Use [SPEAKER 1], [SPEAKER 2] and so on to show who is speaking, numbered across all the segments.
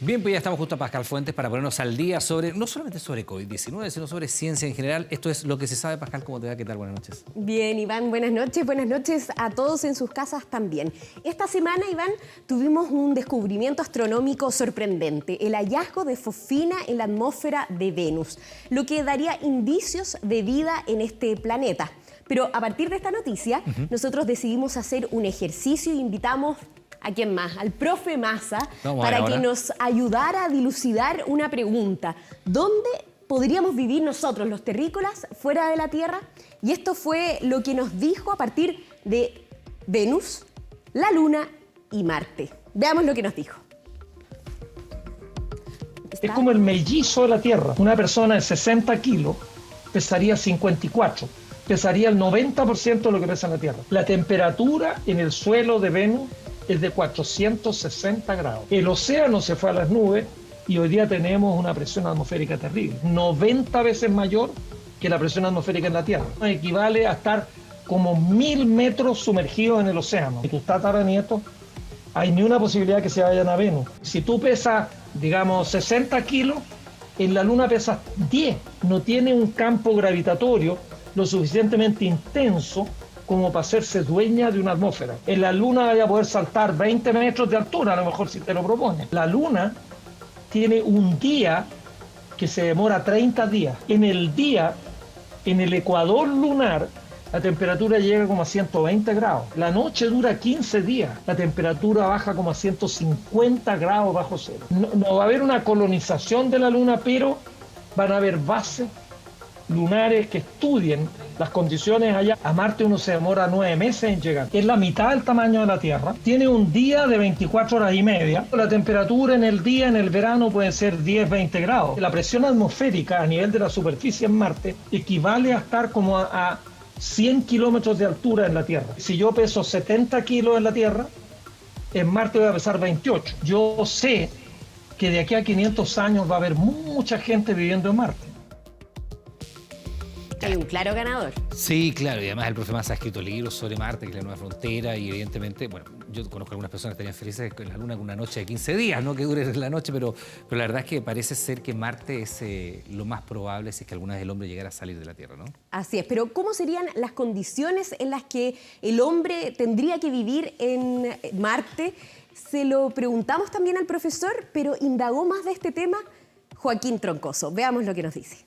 [SPEAKER 1] Bien, pues ya estamos junto a Pascal Fuentes para ponernos al día sobre, no solamente sobre COVID-19, sino sobre ciencia en general. Esto es Lo que se sabe. Pascal, ¿cómo te va? ¿Qué tal? Buenas noches.
[SPEAKER 2] Bien, Iván, buenas noches a todos en sus casas también. Esta semana, Iván, tuvimos un descubrimiento astronómico sorprendente, el hallazgo de fosfina en la atmósfera de Venus, lo que daría indicios de vida en este planeta. Pero a partir de esta noticia, nosotros decidimos hacer un ejercicio e invitamos ¿a quién más? Al profe Massa, para que nos ayudara a dilucidar una pregunta. ¿Dónde podríamos vivir nosotros, los terrícolas, fuera de la Tierra? Y esto fue lo que nos dijo a partir de Venus, la Luna y Marte. Veamos lo que nos dijo.
[SPEAKER 3] Es como el mellizo de la Tierra. Una persona de 60 kilos pesaría 54. Pesaría el 90% de lo que pesa en la Tierra. La temperatura en el suelo de Venus es de 460 grados. El océano se fue a las nubes y hoy día tenemos una presión atmosférica terrible, 90 veces mayor que la presión atmosférica en la Tierra. Equivale a estar como 1000 metros sumergidos en el océano. Si tus tataranietos, hay ni una posibilidad que se vayan a Venus. Si tú pesas, digamos, 60 kilos, en la Luna pesas 10. No tiene un campo gravitatorio lo suficientemente intenso como para hacerse dueña de una atmósfera. En la Luna vaya a poder saltar 20 metros de altura, a lo mejor si te lo propones. La Luna tiene un día que se demora 30 días. En el día, en el ecuador lunar, la temperatura llega como a 120 grados. La noche dura 15 días. La temperatura baja como a 150 grados bajo cero. No va a haber una colonización de la Luna, pero van a haber bases lunares que estudien las condiciones allá. A Marte uno se demora 9 meses en llegar. Es la mitad del tamaño de la Tierra. Tiene un día de 24 horas y media. La temperatura en el día, en el verano, puede ser 10, 20 grados. La presión atmosférica a nivel de la superficie en Marte equivale a estar como a 100 kilómetros de altura en la Tierra. Si yo peso 70 kilos en la Tierra, en Marte voy a pesar 28. Yo sé que de aquí a 500 años va a haber mucha gente viviendo en Marte.
[SPEAKER 2] Hay un claro ganador.
[SPEAKER 1] Sí, claro, y además el profe Massa ha escrito libros sobre Marte, que es la nueva frontera, y evidentemente, bueno, yo conozco a algunas personas que estarían felices con la Luna con una noche de 15 días, no que dure la noche, pero la verdad es que parece ser que Marte es lo más probable si es que alguna vez el hombre llegara a salir de la Tierra, ¿no?
[SPEAKER 2] Así es, pero ¿cómo serían las condiciones en las que el hombre tendría que vivir en Marte? Se lo preguntamos también al profesor, pero indagó más de este tema Joaquín Troncoso. Veamos lo que nos dice.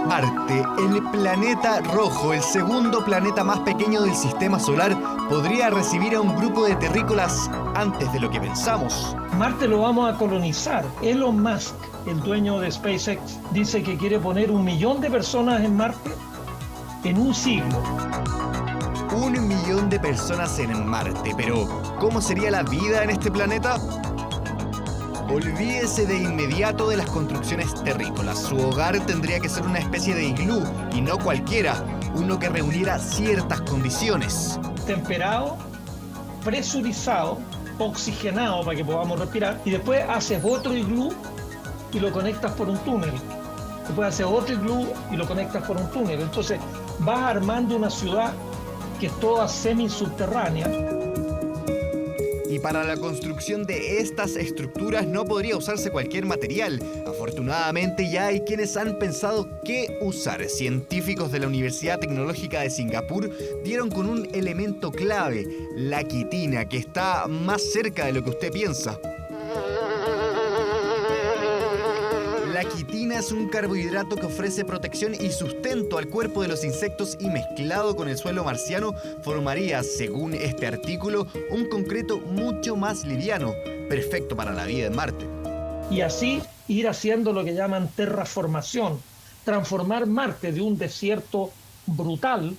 [SPEAKER 4] Marte, el planeta rojo, el segundo planeta más pequeño del sistema solar, podría recibir a un grupo de terrícolas antes de lo que pensamos.
[SPEAKER 3] Marte lo vamos a colonizar. Elon Musk, el dueño de SpaceX, dice que quiere poner 1 millón de personas en Marte en un siglo.
[SPEAKER 4] 1 millón de personas en Marte, pero ¿cómo sería la vida en este planeta? Olvídese de inmediato de las construcciones terrícolas. Su hogar tendría que ser una especie de iglú, y no cualquiera, uno que reuniera ciertas condiciones.
[SPEAKER 3] Temperado, presurizado, oxigenado para que podamos respirar, y después haces otro iglú y lo conectas por un túnel. Después haces otro iglú y lo conectas por un túnel. Entonces vas armando una ciudad que es toda semisubterránea.
[SPEAKER 4] Y para la construcción de estas estructuras no podría usarse cualquier material. Afortunadamente ya hay quienes han pensado qué usar. Científicos de la Universidad Tecnológica de Singapur dieron con un elemento clave, la quitina, que está más cerca de lo que usted piensa. La quitina es un carbohidrato que ofrece protección y sustento al cuerpo de los insectos y mezclado con el suelo marciano formaría, según este artículo, un concreto mucho más liviano, perfecto para la vida en Marte.
[SPEAKER 3] Y así ir haciendo lo que llaman terraformación, transformar Marte de un desierto brutal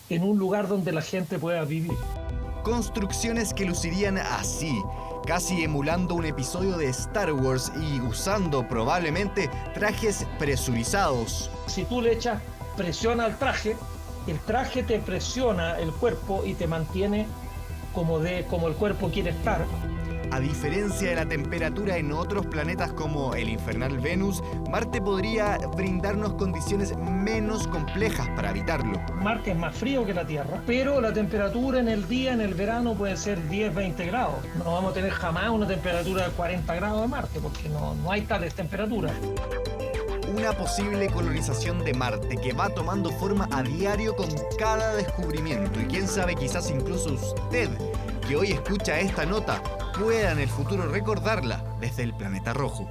[SPEAKER 3] en un lugar donde la gente pueda vivir.
[SPEAKER 4] Construcciones que lucirían así, casi emulando un episodio de Star Wars y usando probablemente trajes presurizados.
[SPEAKER 3] Si tú le echas presión al traje, el traje te presiona el cuerpo y te mantiene como el cuerpo quiere estar.
[SPEAKER 4] A diferencia de la temperatura en otros planetas como el infernal Venus, Marte podría brindarnos condiciones menos complejas para habitarlo.
[SPEAKER 3] Marte es más frío que la Tierra, pero la temperatura en el día, en el verano, puede ser 10-20 grados. No vamos a tener jamás una temperatura de 40 grados de Marte, porque no hay tales temperaturas.
[SPEAKER 4] Una posible colonización de Marte que va tomando forma a diario con cada descubrimiento. Y quién sabe, quizás incluso usted, que hoy escucha esta nota, pueda en el futuro recordarla desde el planeta rojo.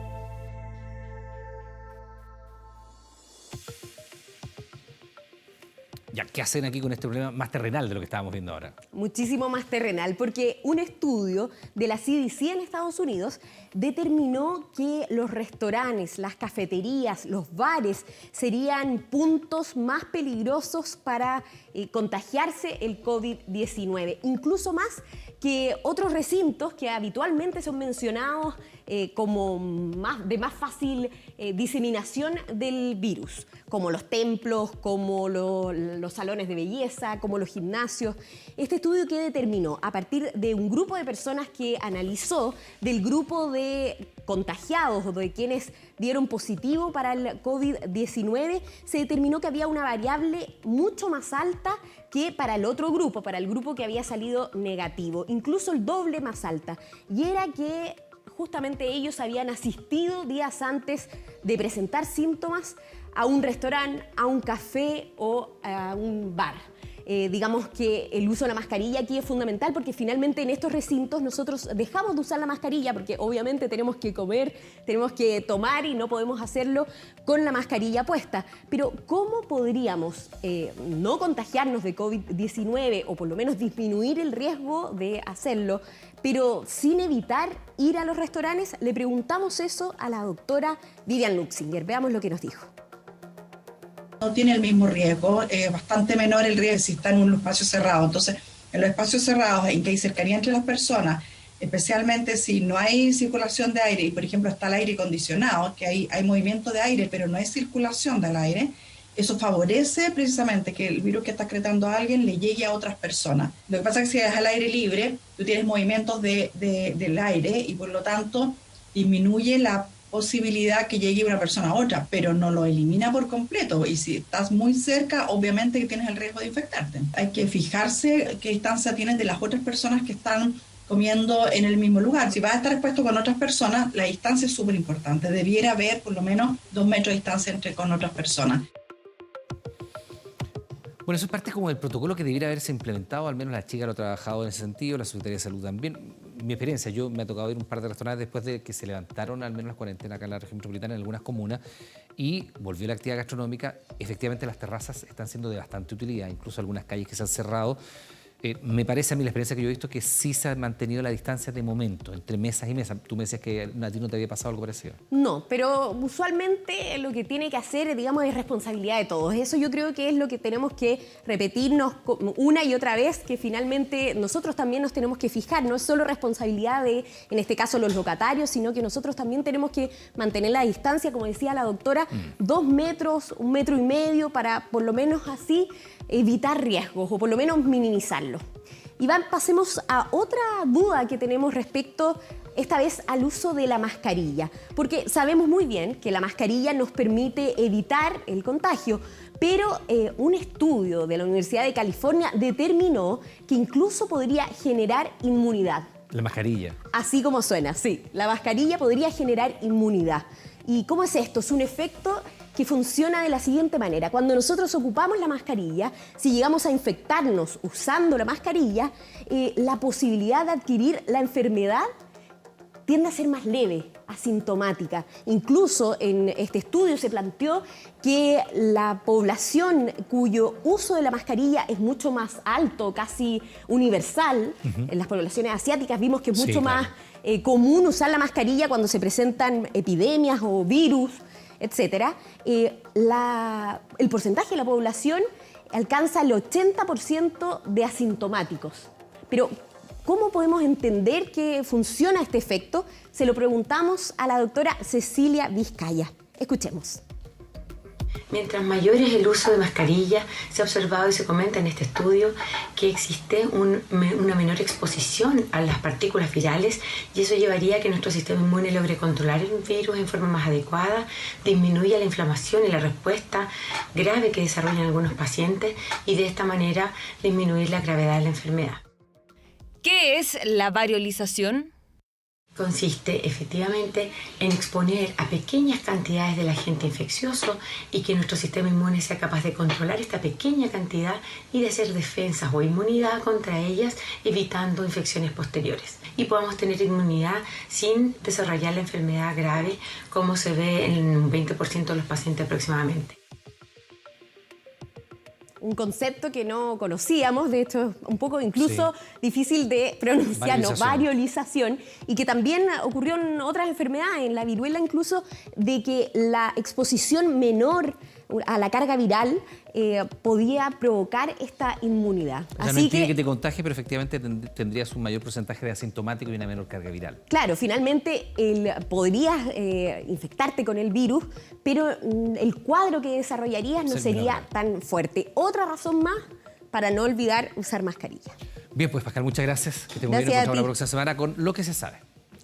[SPEAKER 1] Ya, ¿qué hacen aquí con este problema más terrenal de lo que estábamos viendo ahora?
[SPEAKER 2] Muchísimo más terrenal, porque un estudio de la CDC en Estados Unidos determinó que los restaurantes, las cafeterías, los bares serían puntos más peligrosos para contagiarse el COVID-19, incluso más que otros recintos que habitualmente son mencionados como de más fácil diseminación del virus, como los templos, como los salones de belleza, como los gimnasios. Este estudio que determinó, a partir de un grupo de personas que analizó del grupo de contagiados o de quienes dieron positivo para el COVID-19, se determinó que había una variable mucho más alta que para el otro grupo, para el grupo que había salido negativo, incluso el doble más alta. Y era que justamente ellos habían asistido días antes de presentar síntomas a un restaurante, a un café o a un bar. Digamos que el uso de la mascarilla aquí es fundamental porque finalmente en estos recintos nosotros dejamos de usar la mascarilla porque obviamente tenemos que comer, tenemos que tomar y no podemos hacerlo con la mascarilla puesta. Pero ¿cómo podríamos no contagiarnos de COVID-19 o por lo menos disminuir el riesgo de hacerlo, pero sin evitar ir a los restaurantes? Le preguntamos eso a la doctora Vivian Luxinger. Veamos lo que nos dijo.
[SPEAKER 5] No tiene el mismo riesgo, es bastante menor el riesgo si está en un espacio cerrado. Entonces, en los espacios cerrados en que hay cercanía entre las personas, especialmente si no hay circulación de aire y, por ejemplo, está el aire acondicionado, que hay movimiento de aire, pero no hay circulación del aire, eso favorece precisamente que el virus que está excretando a alguien le llegue a otras personas. Lo que pasa es que si es al aire libre, tú tienes movimientos del aire y, por lo tanto, disminuye la posibilidad que llegue una persona a otra, pero no lo elimina por completo. Y si estás muy cerca, obviamente que tienes el riesgo de infectarte. Hay que fijarse qué distancia tienes de las otras personas que están comiendo en el mismo lugar. Si vas a estar expuesto con otras personas, la distancia es súper importante. Debiera haber por lo menos 2 metros de distancia con otras personas.
[SPEAKER 1] Bueno, eso es parte como del protocolo que debiera haberse implementado, al menos la chica lo ha trabajado en ese sentido, la Secretaría de Salud también. Mi experiencia, yo me ha tocado ir a un par de restaurantes después de que se levantaron al menos las cuarentenas acá en la región metropolitana en algunas comunas y volvió la actividad gastronómica. Efectivamente las terrazas están siendo de bastante utilidad, incluso algunas calles que se han cerrado. Me parece a mí la experiencia que yo he visto que sí se ha mantenido la distancia de momento entre mesas y mesas. Tú me decías que a ti no te había pasado algo parecido.
[SPEAKER 2] No, pero usualmente lo que tiene que hacer, digamos, es responsabilidad de todos. Eso yo creo que es lo que tenemos que repetirnos una y otra vez, que finalmente nosotros también nos tenemos que fijar. No es solo responsabilidad de, en este caso, los locatarios, sino que nosotros también tenemos que mantener la distancia, como decía la doctora, 2 metros, 1,5 metros, para por lo menos así evitar riesgos o por lo menos minimizarlos. Iván, pasemos a otra duda que tenemos respecto, esta vez, al uso de la mascarilla, porque sabemos muy bien que la mascarilla nos permite evitar el contagio, pero un estudio de la Universidad de California determinó que incluso podría generar inmunidad.
[SPEAKER 1] La mascarilla.
[SPEAKER 2] Así como suena, sí. La mascarilla podría generar inmunidad. ¿Y cómo es esto? Es un efecto que funciona de la siguiente manera. Cuando nosotros ocupamos la mascarilla, si llegamos a infectarnos usando la mascarilla, la posibilidad de adquirir la enfermedad tiende a ser más leve, asintomática. Incluso en este estudio se planteó que la población cuyo uso de la mascarilla es mucho más alto, casi universal, en las poblaciones asiáticas vimos que es mucho más común usar la mascarilla cuando se presentan epidemias o virus, etcétera. El porcentaje de la población alcanza el 80% de asintomáticos. Pero ¿cómo podemos entender que funciona este efecto? Se lo preguntamos a la doctora Cecilia Vizcaya. Escuchemos.
[SPEAKER 6] Mientras mayor es el uso de mascarilla, se ha observado y se comenta en este estudio que existe una menor exposición a las partículas virales y eso llevaría a que nuestro sistema inmune logre controlar el virus en forma más adecuada, disminuya la inflamación y la respuesta grave que desarrollan algunos pacientes y de esta manera disminuir la gravedad de la enfermedad.
[SPEAKER 7] ¿Qué es la variolización?
[SPEAKER 6] Consiste efectivamente en exponer a pequeñas cantidades del agente infeccioso y que nuestro sistema inmune sea capaz de controlar esta pequeña cantidad y de hacer defensas o inmunidad contra ellas, evitando infecciones posteriores. Y podamos tener inmunidad sin desarrollar la enfermedad grave, como se ve en un 20% de los pacientes aproximadamente.
[SPEAKER 2] Un concepto que no conocíamos, de hecho un poco incluso difícil de pronunciar, variolización, y que también ocurrió en otras enfermedades, en la viruela incluso, de que la exposición menor a la carga viral podía provocar esta inmunidad.
[SPEAKER 1] O sea,
[SPEAKER 2] Así
[SPEAKER 1] no implica que te contagies, pero efectivamente tendrías un mayor porcentaje de asintomático y una menor carga viral.
[SPEAKER 2] Claro, finalmente podrías infectarte con el virus, pero el cuadro que desarrollarías no sería tan fuerte. Otra razón más para no olvidar usar mascarilla.
[SPEAKER 1] Bien, pues Pascal, muchas gracias. Que te muy bien. Nos encontramos la próxima semana con Lo que se sabe.